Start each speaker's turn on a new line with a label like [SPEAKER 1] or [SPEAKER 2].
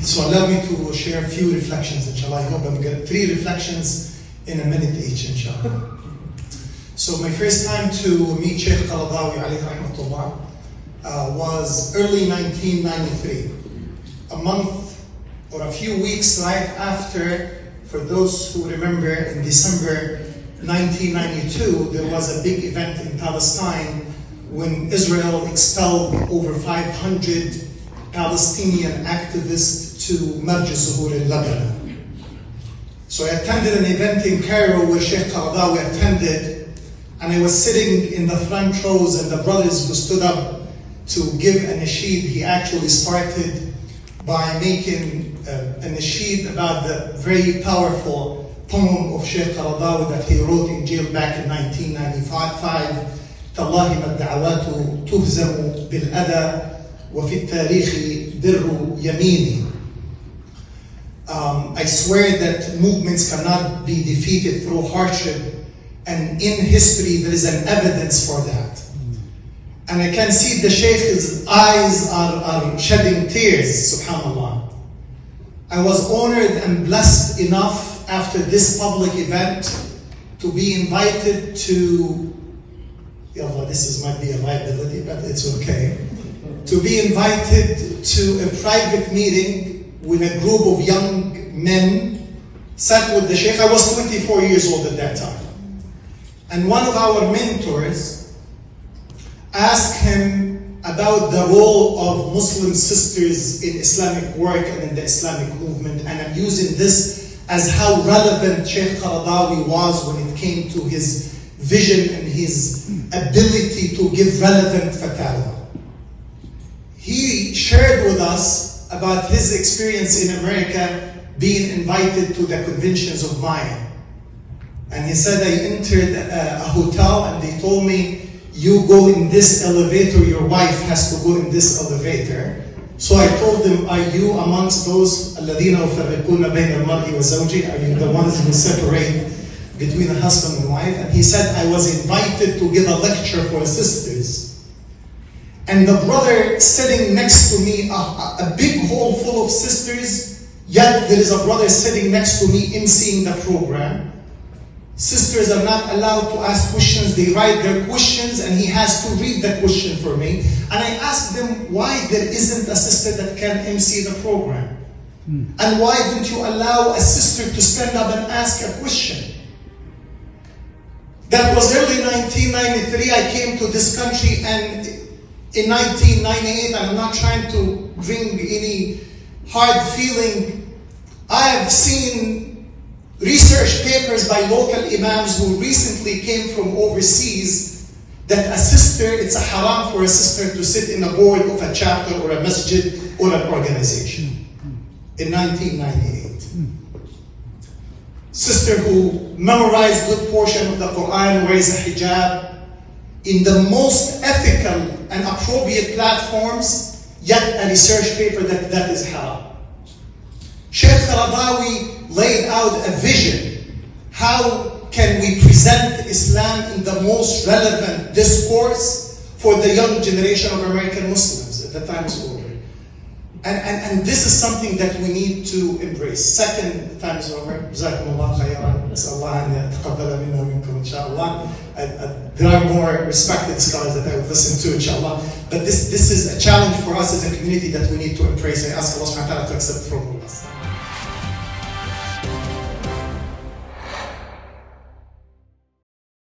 [SPEAKER 1] So allow me to share a few reflections, inshallah. I hope I'm going to get 3 reflections in a minute each, inshallah. So my first time to meet Shaikh Qaradawi, alayhi rahmatullah, was early 1993. A month or a few weeks right after, for those who remember, in December 1992, there was a big event in Palestine when Israel expelled over 500 Palestinian activists to Marj al-Zuhur in Lebanon. So I attended an event in Cairo where Shaikh Qaradawi attended, and I was sitting in the front rows, and the brothers who stood up to give a nasheed, he actually started by making a nasheed about the very powerful poem of Shaikh Qaradawi that he wrote in jail back in 1995, تالله ما الدعوات تهزم بالأذى وفي التاريخ در يميني. I swear that movements cannot be defeated through hardship, and in history there is an evidence for that. And I can see the Sheikh's eyes are shedding tears, subhanAllah. I was honored and blessed enough after this public event to be invited to, yallah, might be a liability, but it's okay. To be invited to a private meeting with a group of young men, sat with the Sheikh. I was 24 years old at that time. And one of our mentors asked him about the role of Muslim sisters in Islamic work and in the Islamic movement. And I'm using this as how relevant Shaikh Qaradawi was when it came to his vision and his ability to give relevant fatwa. He shared with us about his experience in America being invited to the conventions of Maya. And he said, I entered a hotel and they told me, you go in this elevator, your wife has to go in this elevator. So I told them, are you amongst those الذين يفرقون بين المرء وزوجه? Are you the ones who separate between a husband and wife? And he said, I was invited to give a lecture for sisters. And the brother sitting next to me, a big hall full of sisters, yet there is a brother sitting next to me emceeing the program. Sisters are not allowed to ask questions, they write their questions, and he has to read the question for me. And I asked them why there isn't a sister that can MC the program. And why don't you allow a sister to stand up and ask a question? That was early 1993, I came to this country, and in 1998, I'm not trying to bring any hard feeling, I have seen research papers by local imams who recently came from overseas that a sister, it's a haram for a sister to sit in a board of a chapter or a masjid or an organization. In 1998. Sister who memorized a good portion of the Quran, wears a hijab, in the most ethical and appropriate platforms, yet a research paper that is haram. Shaikh Qaradawi laid out a vision. How can we present Islam in the most relevant discourse for the young generation of American Muslims at the time is over? And this is something that we need to embrace. Second, the time is over. Jazakumullah khairan. Nas'allah an yataqabbala minna wa minkum, inshallah. There are more respected scholars that I would listen to, inshallah. But this is a challenge for us as a community that we need to embrace. I ask Allah subhanahu wa ta'ala to accept from us.